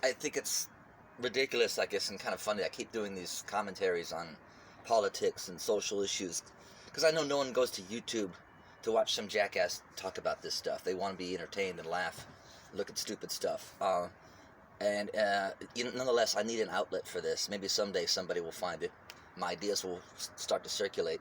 I think it's ridiculous, I guess, and kind of funny. I keep doing these commentaries on politics and social issues because I know no one goes to YouTube to watch some jackass talk about this stuff. They want to be entertained and laugh, look at stupid stuff. Nonetheless, I need an outlet for this. Maybe someday somebody will find it. My ideas will start to circulate.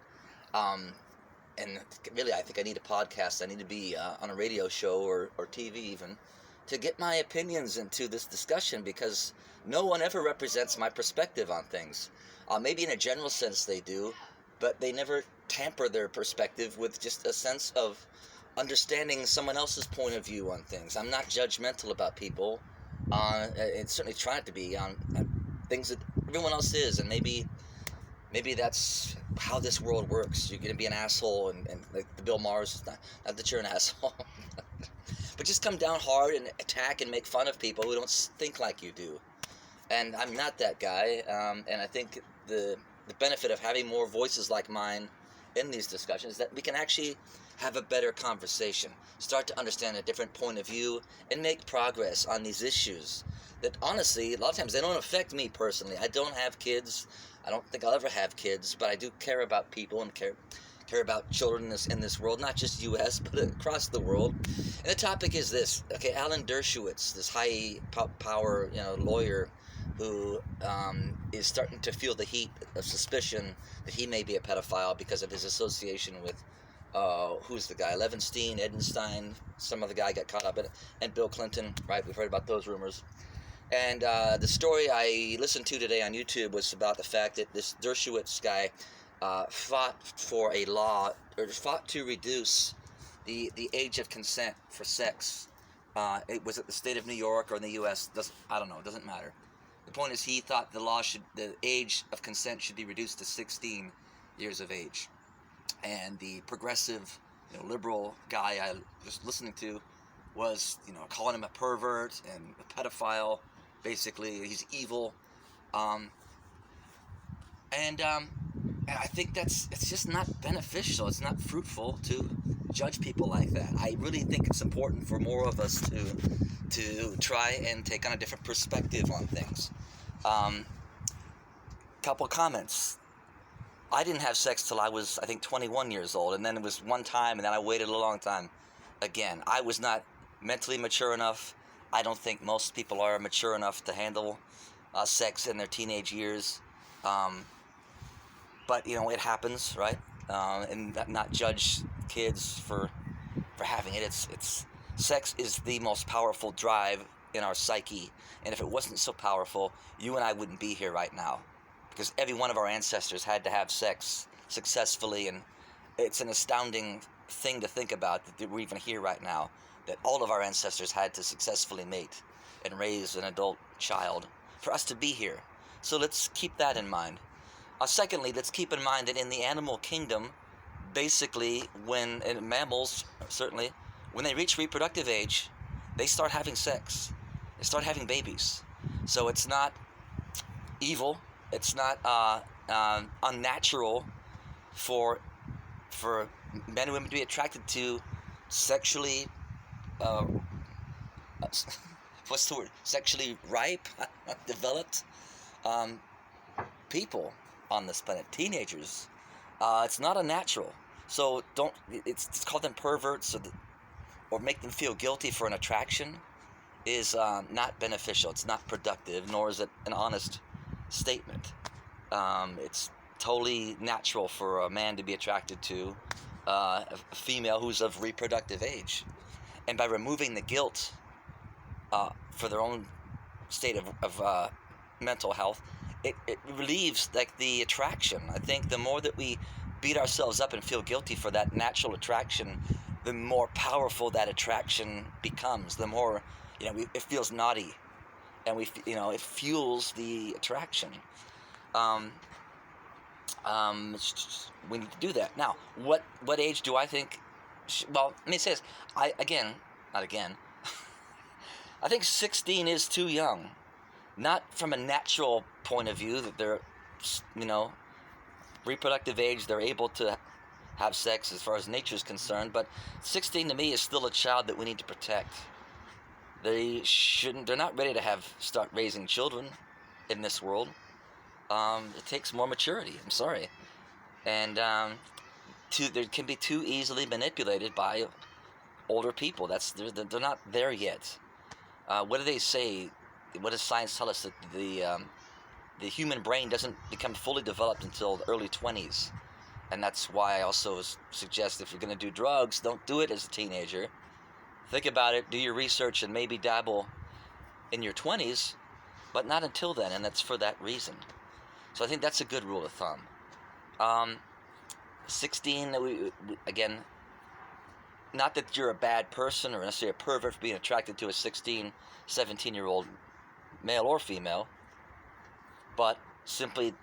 And really, I think I need a podcast. I need to be on a radio show or TV even to get my opinions into this discussion because no one ever represents my perspective on things. Maybe in a general sense they do, but they never tamper their perspective with just a sense of understanding someone else's point of view on things. I'm not judgmental about people, and certainly try not to be on things that everyone else is, and maybe that's how this world works. You're going to be an asshole, and like the Bill Maher's, not that you're an asshole, but just come down hard and attack and make fun of people who don't think like you do. And I'm not that guy, and I think the benefit of having more voices like mine in these discussions is that we can actually have a better conversation, start to understand a different point of view, and make progress on these issues that honestly, a lot of times they don't affect me personally. I don't have kids. I don't think I'll ever have kids, but I do care about people and care about children in this world, not just U.S., but across the world. And the topic is this. Okay, Alan Dershowitz, this high power lawyer who is starting to feel the heat of suspicion that he may be a pedophile because of his association with who's the guy? Levenstein, Edenstein, some other guy got caught up in it, and Bill Clinton, right? We've heard about those rumors. And the story I listened to today on YouTube was about the fact that this Dershowitz guy fought for a law, or fought to reduce the age of consent for sex. It was at the state of New York or in the U.S. I don't know. It doesn't matter. The point is, he thought the age of consent should be reduced to 16 years of age. And the progressive, liberal guy I was listening to was, calling him a pervert and a pedophile. Basically, he's evil. And I think it's just not beneficial. It's not fruitful to judge people like that. I really think it's important for more of us to try and take on a different perspective on things. Couple comments. I didn't have sex till I was, I think, 21 years old, and then it was one time, and then I waited a long time. Again, I was not mentally mature enough. I don't think most people are mature enough to handle sex in their teenage years. But, it happens, right? And not judge kids for having it. It's sex is the most powerful drive in our psyche. And if it wasn't so powerful, you and I wouldn't be here right now. Because every one of our ancestors had to have sex successfully. And it's an astounding thing to think about that we're even here right now. That all of our ancestors had to successfully mate and raise an adult child for us to be here. So let's keep that in mind. Secondly, let's keep in mind that in the animal kingdom, basically, in mammals, certainly, when they reach reproductive age, they start having sex. They start having babies. So it's not evil. It's not unnatural for men and women to be attracted to sexually, what's the word? Sexually ripe, developed people on this planet, teenagers. It's not unnatural. So it's called them perverts or make them feel guilty for an attraction is not beneficial. It's not productive, nor is it an honest statement. It's totally natural for a man to be attracted to a female who's of reproductive age. And by removing the guilt for their own state of mental health, it relieves the attraction. I think the more that we beat ourselves up and feel guilty for that natural attraction, the more powerful that attraction becomes. The more it feels naughty, and it fuels the attraction. We need to do that. Now, what age do I think? Let me say this. I think 16 is too young. Not from a natural point of view that they're, reproductive age, they're able to have sex as far as nature is concerned, but 16 to me is still a child that we need to protect. They're not ready to start raising children in this world. It takes more maturity. I'm sorry. And they can be too easily manipulated by older people. They're not there yet. What do they say? What does science tell us? That the human brain doesn't become fully developed until the early 20s. And that's why I also suggest if you're going to do drugs, don't do it as a teenager. Think about it, do your research, and maybe dabble in your 20s, but not until then, and that's for that reason. So I think that's a good rule of thumb. 16, again, not that you're a bad person or necessarily a pervert for being attracted to a 16, 17-year-old male or female, but simply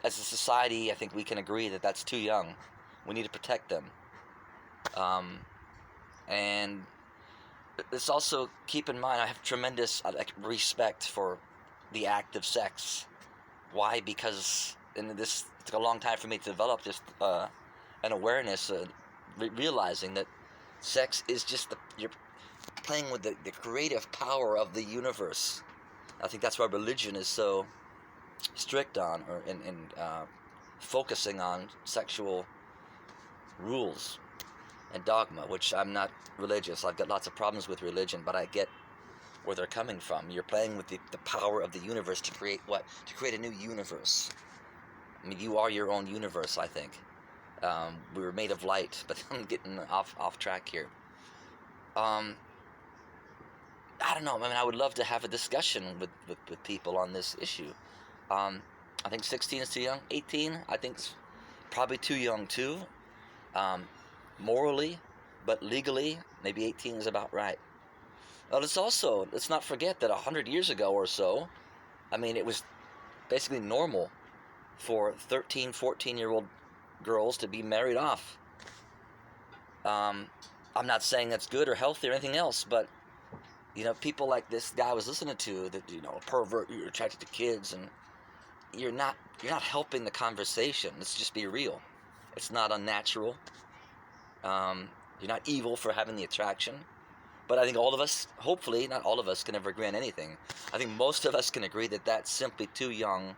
as a society, I think we can agree that that's too young. We need to protect them. And let's also keep in mind, I have tremendous respect for the act of sex. Why? Because this took a long time for me to develop just an awareness, realizing that sex is just you're playing with the creative power of the universe. I think that's why religion is so strict on, or in focusing on sexual rules and dogma, which I'm not religious. I've got lots of problems with religion, but I get where they're coming from. You're playing with the power of the universe to create what? To create a new universe. I mean, you are your own universe, I think. We were made of light, but I'm getting off track here. I don't know. I mean, I would love to have a discussion with people on this issue. I think 16 is too young. 18, I think, is probably too young too. Morally, but legally, maybe 18 is about right. Well, let's not forget that 100 years ago or so, I mean, it was basically normal for 13, 14-year-old girls to be married off. I'm not saying that's good or healthy or anything else, but, people like this guy I was listening to, that, a pervert, you're attracted to kids, and you're not helping the conversation. Let's just be real. It's not unnatural. You're not evil for having the attraction. But I think all of us, hopefully, not all of us can ever agree on anything. I think most of us can agree that that's simply too young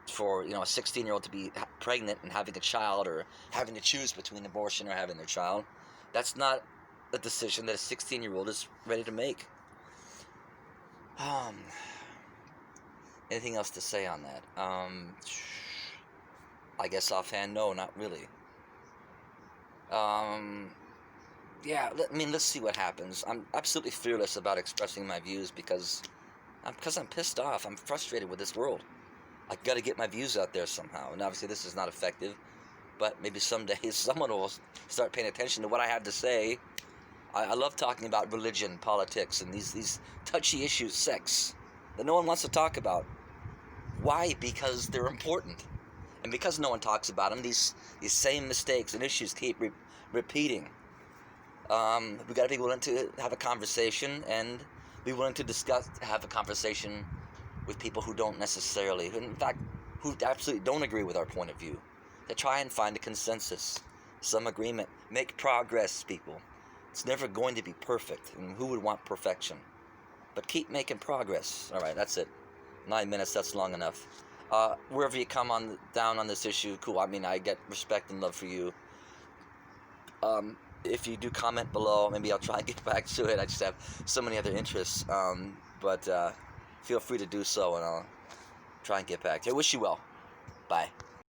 for, a 16-year-old to be pregnant and having a child, or having to choose between abortion or having their child. That's not a decision that a 16-year-old is ready to make. Anything else to say on that? I guess offhand, no, not really. Yeah, let's see what happens. I'm absolutely fearless about expressing my views because I'm pissed off. I'm frustrated with this world. I got to get my views out there somehow. And obviously this is not effective, but maybe someday someone will start paying attention to what I have to say. I love talking about religion, politics, and these touchy issues, sex, that no one wants to talk about. Why? Because they're important. And because no one talks about them, these same mistakes and issues keep repeating. We got to be willing to have a conversation, and be willing to have a conversation with people who don't necessarily, in fact, who absolutely don't agree with our point of view. To try and find a consensus, some agreement, make progress, people. It's never going to be perfect, and who would want perfection? But keep making progress. All right, that's it. 9 minutes, that's long enough. Wherever you come down on this issue, cool. I mean, I get respect and love for you. If you do comment below, maybe I'll try and get back to it. I just have so many other interests. But feel free to do so, and I'll try and get back to you. I wish you well. Bye.